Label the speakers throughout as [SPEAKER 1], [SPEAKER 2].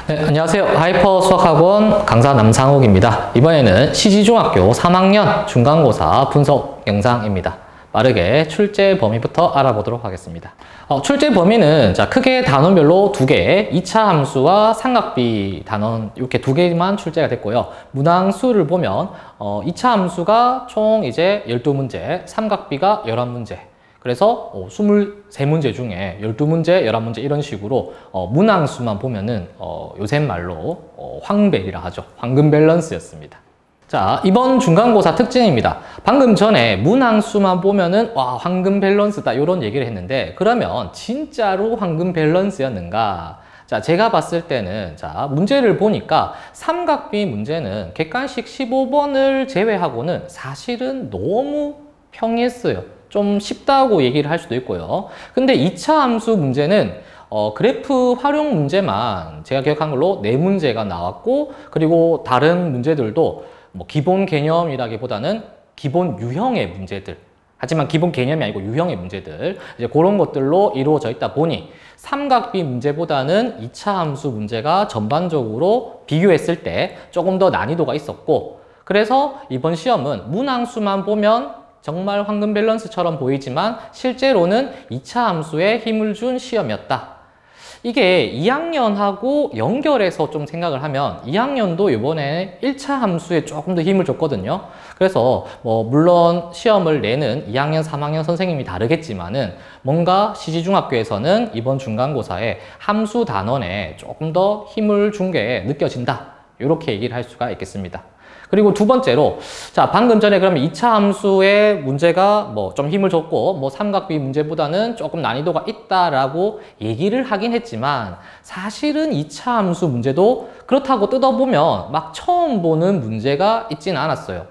[SPEAKER 1] 네, 안녕하세요. 하이퍼 수학학원 강사 남상욱입니다. 이번에는 시지중학교 3학년 중간고사 분석 영상입니다. 빠르게 출제 범위부터 알아보도록 하겠습니다. 출제 범위는 크게 단원별로 2개, 2차 함수와 삼각비 단원 이렇게 2개만 출제가 됐고요. 문항수를 보면 2차 함수가 총 이제 12문제, 삼각비가 11문제. 그래서 23문제 중에 12문제, 11문제 이런 식으로 문항수만 보면은 요새 말로 황벨이라 하죠. 황금 밸런스였습니다. 자, 이번 중간고사 특징입니다. 방금 전에 문항수만 보면은 와, 황금 밸런스다 이런 얘기를 했는데, 그러면 진짜로 황금 밸런스였는가? 자, 제가 봤을 때는 문제를 보니까 삼각비 문제는 객관식 15번을 제외하고는 사실은 너무 평이했어요. 좀 쉽다고 얘기를 할 수도 있고요. 근데 2차 함수 문제는 그래프 활용 문제만 제가 기억한 걸로 4문제가 나왔고, 그리고 다른 문제들도 뭐 기본 개념이라기보다는 기본 유형의 문제들, 하지만 기본 개념이 아니고 유형의 문제들, 이제 그런 것들로 이루어져 있다 보니 삼각비 문제보다는 2차 함수 문제가 전반적으로 비교했을 때 조금 더 난이도가 있었고, 그래서 이번 시험은 문항수만 보면 정말 황금 밸런스처럼 보이지만 실제로는 2차 함수에 힘을 준 시험이었다. 이게 2학년하고 연결해서 좀 생각을 하면 2학년도 이번에 1차 함수에 조금 더 힘을 줬거든요. 그래서 물론 시험을 내는 2학년, 3학년 선생님이 다르겠지만은 뭔가 시지중학교에서는 이번 중간고사에 함수 단원에 조금 더 힘을 준 게 느껴진다. 이렇게 얘기를 할 수가 있겠습니다. 그리고 두 번째로, 방금 전에 그러면 2차 함수의 문제가 좀 힘을 줬고, 삼각비 문제보다는 조금 난이도가 있다라고 얘기를 하긴 했지만, 사실은 2차 함수 문제도 그렇다고 뜯어보면 막 처음 보는 문제가 있지는 않았어요.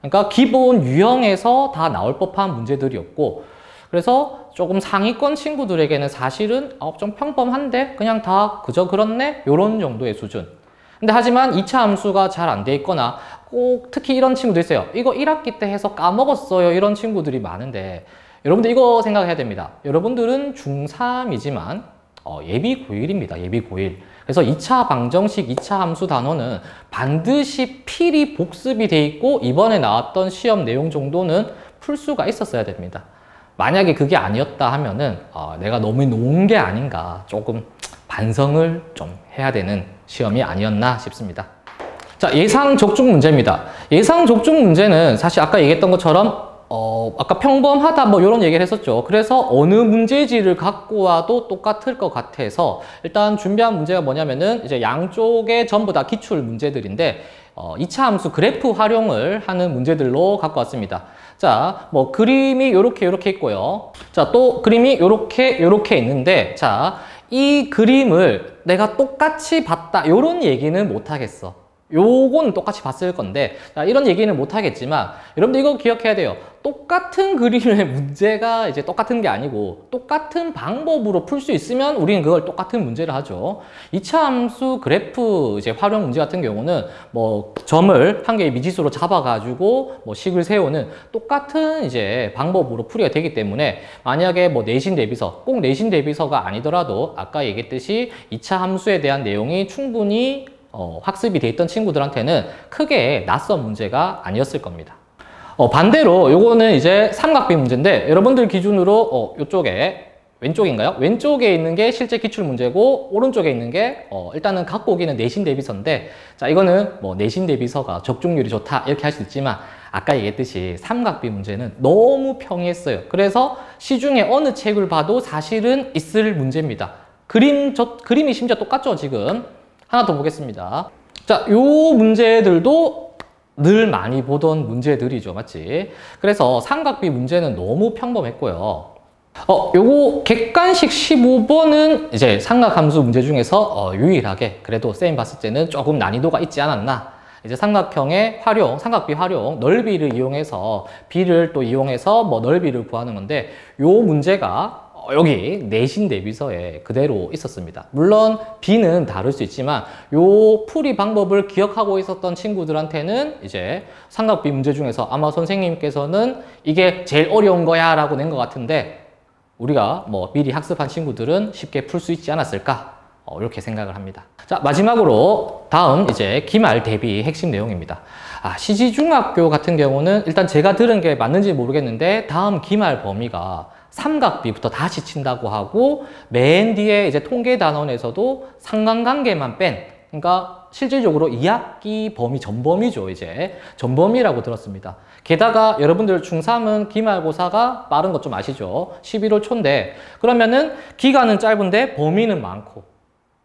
[SPEAKER 1] 그러니까 기본 유형에서 다 나올 법한 문제들이었고, 그래서 조금 상위권 친구들에게는 사실은 좀 평범한데 그냥 다 그저 그렇네? 요런 정도의 수준. 근데 하지만 2차 함수가 잘 안 돼 있거나 꼭 특히 이런 친구도 있어요. 이거 1학기 때 해서 까먹었어요. 이런 친구들이 많은데, 여러분들 이거 생각해야 됩니다. 여러분들은 중3이지만 예비 고1입니다. 예비 고1. 그래서 2차 방정식, 2차 함수 단원은 반드시 필히 복습이 돼 있고 이번에 나왔던 시험 내용 정도는 풀 수가 있었어야 됩니다. 만약에 그게 아니었다 하면은 내가 너무 놓은 게 아닌가, 조금 반성을 좀 해야 되는 시험이 아니었나 싶습니다. 자, 예상 적중 문제입니다. 예상 적중 문제는 사실 아까 얘기했던 것처럼 아까 평범하다 이런 얘기를 했었죠. 그래서 어느 문제지를 갖고 와도 똑같을 것 같아서 일단 준비한 문제가 뭐냐면은 이제 양쪽에 전부 다 기출 문제들인데 2차 함수 그래프 활용을 하는 문제들로 갖고 왔습니다. 자, 그림이 요렇게 있고요. 자, 또 그림이 요렇게 있는데, 이 그림을 내가 똑같이 봤다, 요런 얘기는 못 하겠어. 요건 똑같이 봤을 건데, 이런 얘기는 못 하겠지만, 여러분들 이거 기억해야 돼요. 똑같은 그림의 문제가 이제 똑같은 게 아니고 똑같은 방법으로 풀 수 있으면 우리는 그걸 똑같은 문제를 하죠. 2차 함수 그래프 이제 활용 문제 같은 경우는 점을 한 개의 미지수로 잡아가지고 식을 세우는 똑같은 이제 방법으로 풀이가 되기 때문에, 만약에 내신 대비서, 꼭 내신 대비서가 아니더라도 아까 얘기했듯이 2차 함수에 대한 내용이 충분히 학습이 돼 있던 친구들한테는 크게 낯선 문제가 아니었을 겁니다. 반대로 요거는 이제 삼각비 문제인데, 여러분들 기준으로 요쪽에 왼쪽인가요? 왼쪽에 있는 게 실제 기출 문제고, 오른쪽에 있는 게 일단은 갖고 오기는 내신 대비서인데, 이거는 내신 대비서가 적중률이 좋다 이렇게 할 수 있지만, 아까 얘기했듯이 삼각비 문제는 너무 평이했어요. 그래서 시중에 어느 책을 봐도 사실은 있을 문제입니다. 그림이 심지어 똑같죠, 지금. 하나 더 보겠습니다. 자, 요 문제들도 늘 많이 보던 문제들이죠, 맞지? 그래서 삼각비 문제는 너무 평범했고요. 요거 객관식 15번은 이제 삼각함수 문제 중에서 유일하게 그래도 쌤 봤을 때는 조금 난이도가 있지 않았나. 이제 삼각형의 활용, 삼각비 활용, 넓이를 이용해서 비를 또 이용해서 넓이를 구하는 건데, 요 문제가 여기 내신 대비서에 그대로 있었습니다. 물론 B는 다를 수 있지만 요 풀이 방법을 기억하고 있었던 친구들한테는 이제 삼각비 문제 중에서 아마 선생님께서는 이게 제일 어려운 거야 라고 낸 것 같은데, 우리가 미리 학습한 친구들은 쉽게 풀 수 있지 않았을까, 이렇게 생각을 합니다. 자, 마지막으로 다음 이제 기말 대비 핵심 내용입니다. 시지중학교 같은 경우는 일단 제가 들은 게 맞는지 모르겠는데 다음 기말 범위가 삼각비부터 다시 친다고 하고 맨 뒤에 이제 통계 단원에서도 상관관계만 뺀, 그러니까 실질적으로 2학기 범위 전범위죠. 이제 전범위라고 들었습니다. 게다가 여러분들 중3은 기말고사가 빠른 거 좀 아시죠? 11월 초인데 그러면은 기간은 짧은데 범위는 많고,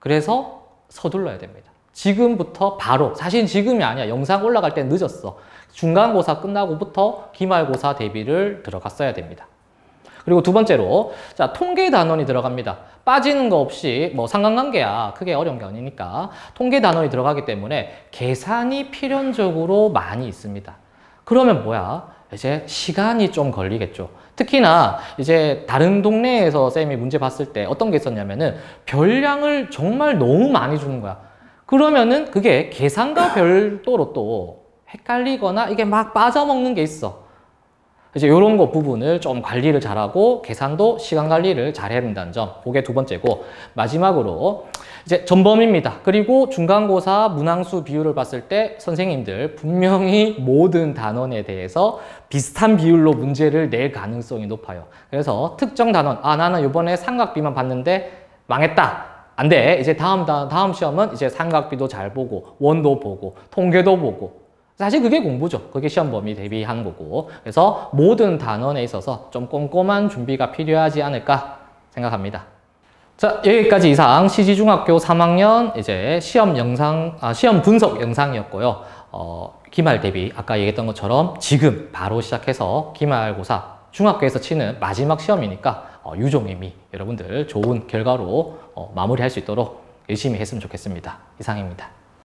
[SPEAKER 1] 그래서 서둘러야 됩니다. 지금부터 바로, 사실 지금이 아니야. 영상 올라갈 때 늦었어. 중간고사 끝나고부터 기말고사 대비를 들어갔어야 됩니다. 그리고 두 번째로, 자, 통계 단원이 들어갑니다. 빠지는 거 없이, 뭐 상관관계야 크게 어려운 게 아니니까 통계 단원이 들어가기 때문에 계산이 필연적으로 많이 있습니다. 그러면 뭐야? 이제 시간이 좀 걸리겠죠. 특히나 이제 다른 동네에서 쌤이 문제 봤을 때 어떤 게 있었냐면은 별량을 정말 너무 많이 주는 거야. 그러면은 그게 계산과 별도로 또 헷갈리거나 이게 막 빠져먹는 게 있어. 이제 이런 거 부분을 좀 관리를 잘하고 계산도 시간 관리를 잘해야 된다는 점, 그게 두 번째고, 마지막으로 이제 전범위입니다. 그리고 중간고사 문항수 비율을 봤을 때 선생님들 분명히 모든 단원에 대해서 비슷한 비율로 문제를 낼 가능성이 높아요. 그래서 특정 단원, 나는 이번에 삼각비만 봤는데 망했다. 안 돼. 이제 다음 시험은 이제 삼각비도 잘 보고 원도 보고 통계도 보고, 사실 그게 공부죠. 그게 시험 범위 대비하는 거고. 그래서 모든 단원에 있어서 좀 꼼꼼한 준비가 필요하지 않을까 생각합니다. 자, 여기까지 이상 시지중학교 3학년 이제 시험 분석 영상이었고요. 기말 대비 아까 얘기했던 것처럼 지금 바로 시작해서 기말고사 중학교에서 치는 마지막 시험이니까 유종의미 여러분들 좋은 결과로 마무리할 수 있도록 열심히 했으면 좋겠습니다. 이상입니다.